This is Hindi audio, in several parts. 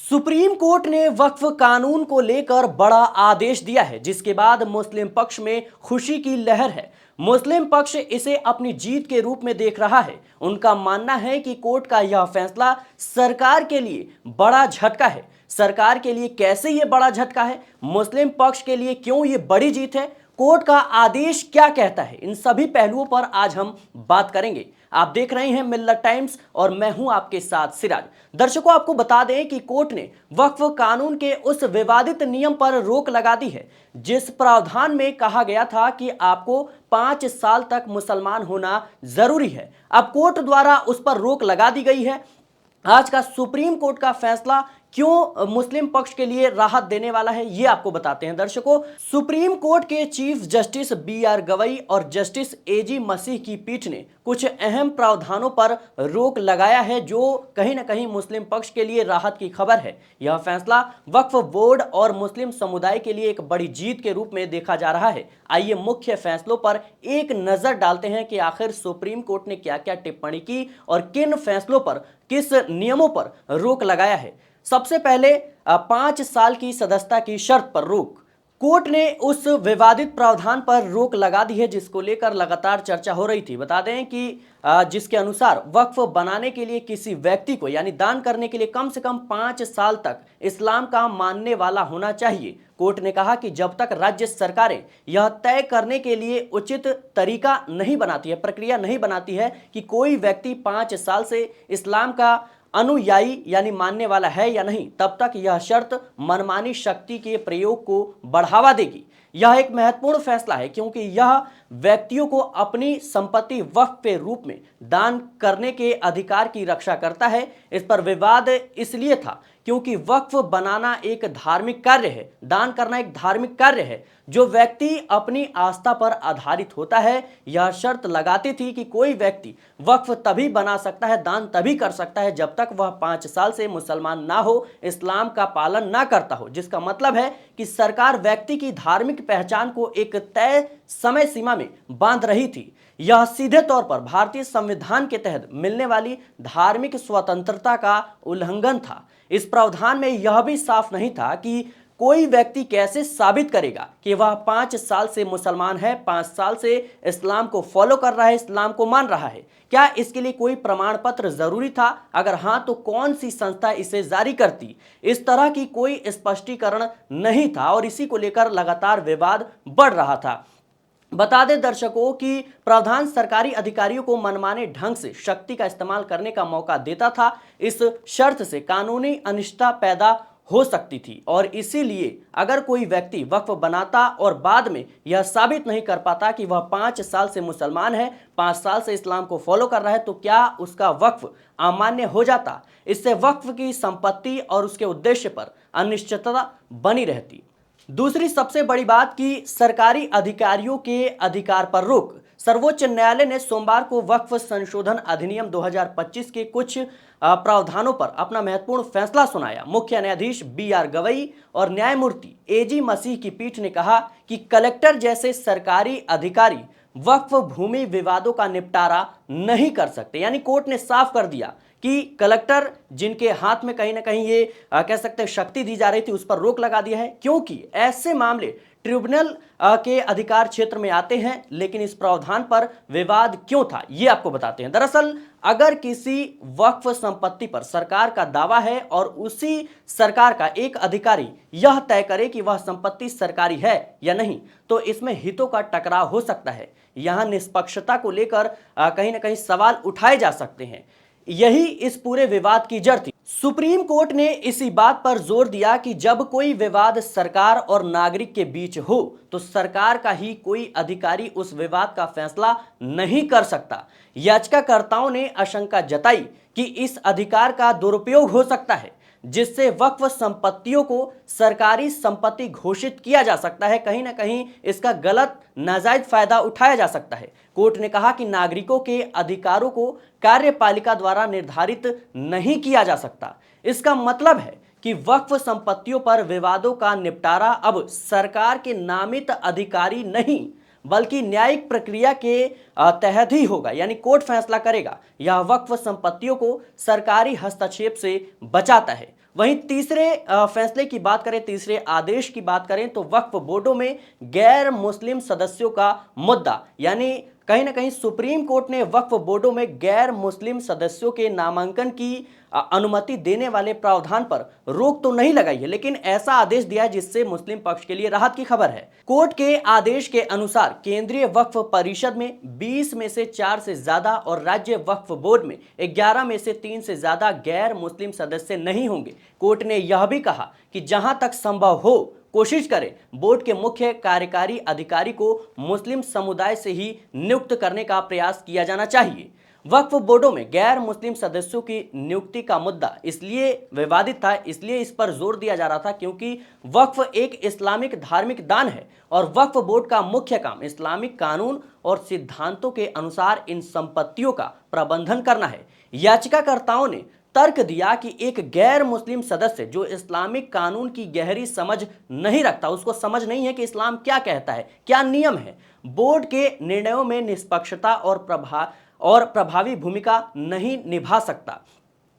सुप्रीम कोर्ट ने वक्फ कानून को लेकर बड़ा आदेश दिया है, जिसके बाद मुस्लिम पक्ष में खुशी की लहर है। मुस्लिम पक्ष इसे अपनी जीत के रूप में देख रहा है। उनका मानना है कि कोर्ट का यह फैसला सरकार के लिए बड़ा झटका है। सरकार के लिए कैसे यह बड़ा झटका है, मुस्लिम पक्ष के लिए क्यों यह बड़ी जीत है, कोर्ट का आदेश क्या कहता है, इन सभी पहलुओं पर आज हम बात करेंगे। आप देख रहे हैं मिल्लत टाइम्स और मैं हूं आपके साथ सिराज। दर्शकों, आपको बता दें कि कोर्ट ने वक्फ कानून के उस विवादित नियम पर रोक लगा दी है जिस प्रावधान में कहा गया था कि आपको 5 साल तक मुसलमान होना जरूरी है। अब कोर्ट द्वारा उस पर रोक लगा दी गई है। आज का सुप्रीम कोर्ट का फैसला क्यों मुस्लिम पक्ष के लिए राहत देने वाला है, ये आपको बताते हैं। दर्शकों, सुप्रीम कोर्ट के चीफ जस्टिस बी.आर. गवई और जस्टिस ए.जी. मसीह की पीठ ने कुछ अहम प्रावधानों पर रोक लगाया है जो कहीं ना कहीं मुस्लिम पक्ष के लिए राहत की खबर है। यह फैसला वक्फ बोर्ड और मुस्लिम समुदाय के लिए एक बड़ी जीत के रूप में देखा जा रहा है। आइए मुख्य फैसलों पर एक नजर डालते हैं कि आखिर सुप्रीम कोर्ट ने क्या क्या टिप्पणी की और किन फैसलों पर, किस नियमों पर रोक लगाया है। सबसे पहले 5 साल की सदस्यता की शर्त पर रोक। कोर्ट ने उस विवादित प्रावधान पर रोक लगा दी है जिसको लेकर लगातार चर्चा हो रही थी। बता दें कि जिसके अनुसार वक्फ बनाने के लिए किसी व्यक्ति को यानी दान करने के लिए कम से कम 5 साल तक इस्लाम का मानने वाला होना चाहिए। कोर्ट ने कहा कि जब तक राज्य सरकारें यह तय करने के लिए उचित तरीका नहीं बनाती है, प्रक्रिया नहीं बनाती है कि कोई व्यक्ति 5 साल से इस्लाम का अनुयायी यानी मानने वाला है या नहीं, तब तक यह शर्त मनमानी शक्ति के प्रयोग को बढ़ावा देगी। यह एक महत्वपूर्ण फैसला है क्योंकि यह व्यक्तियों को अपनी संपत्ति वक्फ के रूप में दान करने के अधिकार की रक्षा करता है। इस पर विवाद इसलिए था क्योंकि वक्फ बनाना एक धार्मिक कार्य है, दान करना एक धार्मिक कार्य है जो व्यक्ति अपनी आस्था पर आधारित होता है। यह शर्त लगाती थी कि कोई व्यक्ति वक्फ तभी बना सकता है, दान तभी कर सकता है जब तक वह 5 साल से मुसलमान ना हो, इस्लाम का पालन ना करता हो। जिसका मतलब है कि सरकार व्यक्ति की धार्मिक पहचान को एक तय समय सीमा में बांध रही थी। यह सीधे तौर पर भारतीय संविधान के तहत मिलने वाली धार्मिक स्वतंत्रता का उल्लंघन था। इस प्रावधान में यह भी साफ नहीं था कि कोई व्यक्ति कैसे साबित करेगा कि वह 5 साल से मुसलमान है, 5 साल से इस्लाम को फॉलो कर रहा है, इस्लाम को मान रहा है। क्या इसके लिए कोई प्रमाण पत्र जरूरी था? अगर हां तो कौन सी संस्था इसे जारी करती? इस तरह की कोई स्पष्टीकरण नहीं था और इसी को लेकर लगातार विवाद बढ़ रहा था। बता दें दर्शकों कि प्रावधान सरकारी अधिकारियों को मनमाने ढंग से शक्ति का इस्तेमाल करने का मौका देता था। इस शर्त से कानूनी अनिश्चितता पैदा हो सकती थी और इसीलिए अगर कोई व्यक्ति वक्फ बनाता और बाद में यह साबित नहीं कर पाता कि वह 5 साल से मुसलमान है, 5 साल से इस्लाम को फॉलो कर रहा है, तो क्या उसका वक्फ अमान्य हो जाता? इससे वक्फ की संपत्ति और उसके उद्देश्य पर अनिश्चितता बनी रहती। दूसरी सबसे बड़ी बात कि सरकारी अधिकारियों के अधिकार पर रोक। सर्वोच्च न्यायालय ने सोमवार को वक्फ संशोधन अधिनियम 2025 के कुछ प्रावधानों पर अपना महत्वपूर्ण फैसला सुनाया। मुख्य न्यायाधीश बी.आर. गवई और न्यायमूर्ति ए.जी. मसीह की पीठ ने कहा कि कलेक्टर जैसे सरकारी अधिकारी वक्फ भूमि विवादों का निपटारा नहीं कर सकते। यानी कोर्ट ने साफ कर दिया कि कलेक्टर जिनके हाथ में कहीं ना कहीं ये कह सकते हैं शक्ति दी जा रही थी, उस पर रोक लगा दिया है क्योंकि ऐसे मामले ट्रिब्यूनल के अधिकार क्षेत्र में आते हैं। लेकिन इस प्रावधान पर विवाद क्यों था, ये आपको बताते हैं। दरअसल अगर किसी वक्फ संपत्ति पर सरकार का दावा है और उसी सरकार का एक अधिकारी यह तय करे कि वह संपत्ति सरकारी है या नहीं, तो इसमें हितों का टकराव हो सकता है। यहां निष्पक्षता को लेकर कहीं ना कहीं सवाल उठाए जा सकते हैं। यही इस पूरे विवाद की जड़ थी। सुप्रीम कोर्ट ने इसी बात पर जोर दिया कि जब कोई विवाद सरकार और नागरिक के बीच हो तो सरकार का ही कोई अधिकारी उस विवाद का फैसला नहीं कर सकता। याचिकाकर्ताओं ने आशंका जताई कि इस अधिकार का दुरुपयोग हो सकता है जिससे वक्फ संपत्तियों को सरकारी संपत्ति घोषित किया जा सकता है। कहीं ना कहीं इसका गलत नाजायज फायदा उठाया जा सकता है। कोर्ट ने कहा कि नागरिकों के अधिकारों को कार्यपालिका द्वारा निर्धारित नहीं किया जा सकता। इसका मतलब है कि वक्फ संपत्तियों पर विवादों का निपटारा अब सरकार के नामित अधिकारी नहीं बल्कि न्यायिक प्रक्रिया के तहत ही होगा। यानी कोर्ट फैसला करेगा। यह वक्फ संपत्तियों को सरकारी हस्तक्षेप से बचाता है। वहीं तीसरे फैसले की बात करें, तीसरे आदेश की बात करें तो वक्फ बोर्डों में गैर मुस्लिम सदस्यों का मुद्दा, यानी कहीं ना कहीं सुप्रीम कोर्ट ने वक्फ बोर्डों में गैर मुस्लिम सदस्यों के नामांकन की अनुमति देने वाले प्रावधान पर रोक तो नहीं लगाई है, लेकिन ऐसा आदेश दिया है जिससे मुस्लिम पक्ष के लिए राहत की खबर है। कोर्ट के आदेश के अनुसार केंद्रीय वक्फ परिषद में 20 में से 4 से ज्यादा और राज्य वक्फ बोर्ड में 11 में से 3 से ज्यादा गैर मुस्लिम सदस्य नहीं होंगे। कोर्ट ने यह भी कहा कि जहां तक संभव हो कोशिश करें बोर्ड के मुख्य कार्यकारी अधिकारी को मुस्लिम समुदाय से ही नियुक्त करने का प्रयास किया जाना चाहिए। वक्फ बोर्डों में गैर मुस्लिम सदस्यों की नियुक्ति का मुद्दा इसलिए विवादित था, इसलिए इस पर जोर दिया जा रहा था क्योंकि वक्फ एक इस्लामिक धार्मिक दान है और वक्फ बोर्ड का मुख्य काम इस्लामिक कानून और सिद्धांतों के अनुसार इन संपत्तियों का प्रबंधन करना है। याचिकाकर्ताओं ने तर्क दिया कि एक गैर मुस्लिम सदस्य जो इस्लामिक कानून की गहरी समझ नहीं रखता, उसको समझ नहीं है कि इस्लाम क्या कहता है, क्या नियम है, बोर्ड के निर्णयों में निष्पक्षता और प्रभावी भूमिका नहीं निभा सकता।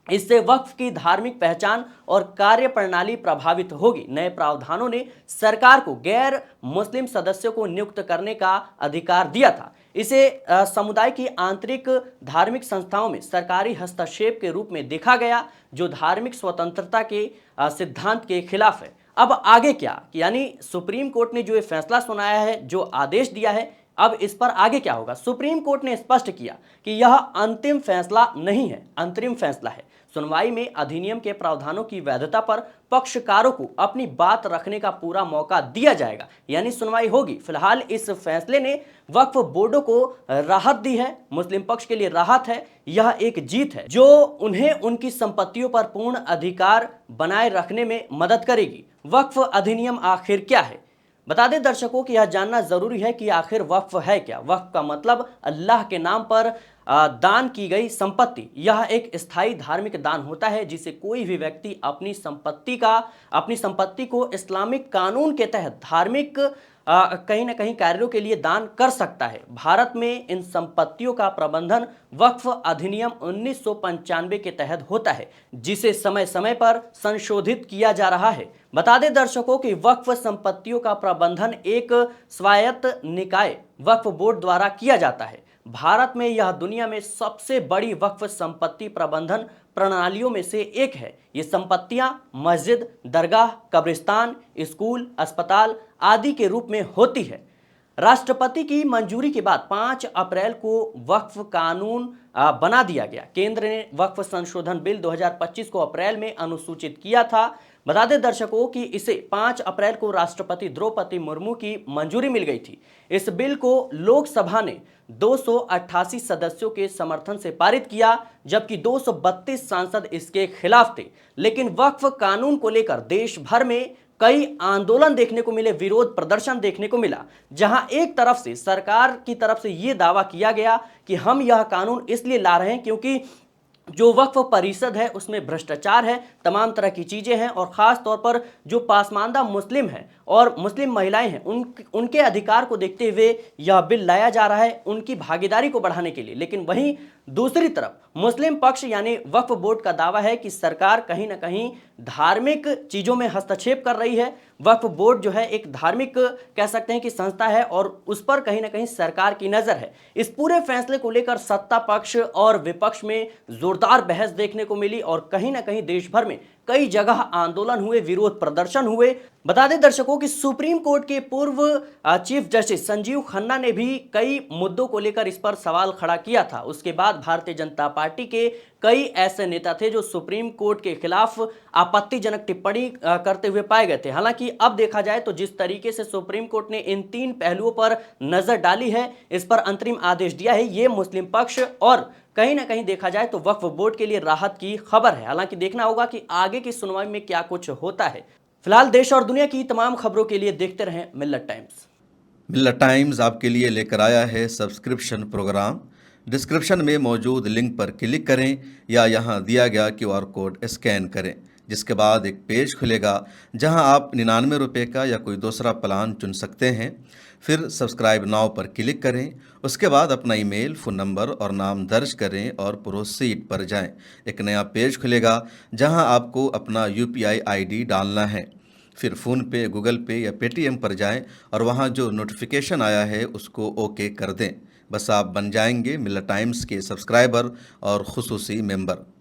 इससे वक्फ की धार्मिक पहचान और कार्य प्रणाली प्रभावित होगी। नए प्रावधानों ने सरकार को गैर मुस्लिम सदस्यों को नियुक्त करने का अधिकार दिया था। इसे समुदाय की आंतरिक धार्मिक संस्थाओं में सरकारी हस्तक्षेप के रूप में देखा गया, जो धार्मिक स्वतंत्रता के सिद्धांत के खिलाफ है। अब आगे क्या, यानी सुप्रीम कोर्ट ने जो ये फैसला सुनाया है, जो आदेश दिया है, अब इस पर आगे क्या होगा। सुप्रीम कोर्ट ने स्पष्ट किया कि यह अंतिम फैसला नहीं है, अंतरिम फैसला है। सुनवाई में अधिनियम के प्रावधानों की वैधता पर पक्षकारों को अपनी बात रखने का पूरा मौका दिया जाएगा, यानी सुनवाई होगी। फिलहाल इस फैसले ने वक्फ बोर्डों को राहत दी है, मुस्लिम पक्ष के लिए राहत है। यह एक जीत है जो उन्हें उनकी संपत्तियों पर पूर्ण अधिकार बनाए रखने में मदद करेगी। वक्फ अधिनियम आखिर क्या है, बता दें दर्शकों कि यह जानना जरूरी है कि आखिर वक्फ है क्या। वक्फ का मतलब अल्लाह के नाम पर दान की गई संपत्ति। यह एक स्थायी धार्मिक दान होता है जिसे कोई भी व्यक्ति अपनी संपत्ति को इस्लामिक कानून के तहत धार्मिक कहीं ना कहीं कार्यों के लिए दान कर सकता है। भारत में इन संपत्तियों का प्रबंधन वक्फ अधिनियम 1995 के तहत होता है, जिसे समय समय पर संशोधित किया जा रहा है। बता दें दर्शकों कि वक्फ संपत्तियों का प्रबंधन एक स्वायत्त निकाय वक्फ बोर्ड द्वारा किया जाता है। भारत में यह दुनिया में सबसे बड़ी वक्फ संपत्ति प्रबंधन प्रणालियों में से एक है। ये संपत्तियां मस्जिद, दरगाह, कब्रिस्तान, स्कूल, अस्पताल आदि के रूप में होती है। राष्ट्रपति की मंजूरी के बाद 5 अप्रैल को वक्फ कानून बना दिया गया। केंद्र ने वक्फ संशोधन बिल 2025 को अप्रैल में अनुसूचित किया था। बता दें दर्शकों कि इसे 5 अप्रैल को राष्ट्रपति द्रौपदी मुर्मू की मंजूरी मिल गई थी। इस बिल को लोकसभा ने 288 सदस्यों के समर्थन से पारित किया, जबकि 232 सांसद इसके खिलाफ थे। लेकिन वक्फ कानून को लेकर देश भर में कई आंदोलन देखने को मिले, विरोध प्रदर्शन देखने को मिला, जहां एक तरफ से सरकार की तरफ से यह दावा किया गया कि हम यह कानून इसलिए ला रहे हैं क्योंकि जो वक्फ परिषद है उसमें भ्रष्टाचार है, तमाम तरह की चीजें हैं, और खास तौर पर जो पासमानदा मुस्लिम हैं और मुस्लिम महिलाएं हैं उनके अधिकार को देखते हुए यह बिल लाया जा रहा है, उनकी भागीदारी को बढ़ाने के लिए। लेकिन वहीं दूसरी तरफ मुस्लिम पक्ष यानी वक्फ बोर्ड का दावा है कि सरकार कहीं ना कहीं धार्मिक चीजों में हस्तक्षेप कर रही है। वक्फ बोर्ड जो है एक धार्मिक कह सकते हैं कि संस्था है और उस पर कहीं ना कहीं सरकार की नजर है। इस पूरे फैसले को लेकर सत्ता पक्ष और विपक्ष में जोरदार बहस देखने को मिली और कहीं ना कहीं देश भर में कई जगह आंदोलन हुए, विरोध प्रदर्शन हुए। बता दें दर्शकों कि सुप्रीम कोर्ट के पूर्व चीफ जस्टिस संजीव खन्ना ने भी कई मुद्दों को लेकर इस पर सवाल खड़ा किया था। उसके बाद भारतीय जनता पार्टी के कई ऐसे नेता थे जो सुप्रीम कोर्ट के खिलाफ आपत्तिजनक टिप्पणी करते हुए पाए गए थे। हालांकि अब देखा जाए तो जिस तरीके से सुप्रीम कोर्ट ने इन 3 पहलुओं पर नजर डाली है, इस पर अंतरिम आदेश दिया है, ये मुस्लिम पक्ष और कहीं ना कहीं देखा जाए तो वक्फ बोर्ड के लिए राहत की खबर है। हालांकि देखना होगा कि आगे की सुनवाई में क्या कुछ होता है। फिलहाल देश और दुनिया की तमाम खबरों के लिए देखते रहें मिल्लत टाइम्स। मिल्लत टाइम्स आपके लिए लेकर आया है सब्सक्रिप्शन प्रोग्राम। डिस्क्रिप्शन में मौजूद लिंक पर क्लिक करें या यहाँ दिया गया QR कोड स्कैन करें। जिसके बाद एक पेज खुलेगा जहां आप 99 रुपये का या कोई दूसरा प्लान चुन सकते हैं। फिर सब्सक्राइब नाउ पर क्लिक करें। उसके बाद अपना ईमेल, फ़ोन नंबर और नाम दर्ज करें और प्रोसीड पर जाएं। एक नया पेज खुलेगा जहां आपको अपना UPI ID डालना है। फिर फ़ोनपे, गूगल पे या पेटीएम पर जाएं और वहां जो नोटिफिकेशन आया है उसको ओके कर दें। बस आप बन जाएंगे मिल्लत टाइम्स के सब्सक्राइबर और खुसूसी मेंबर।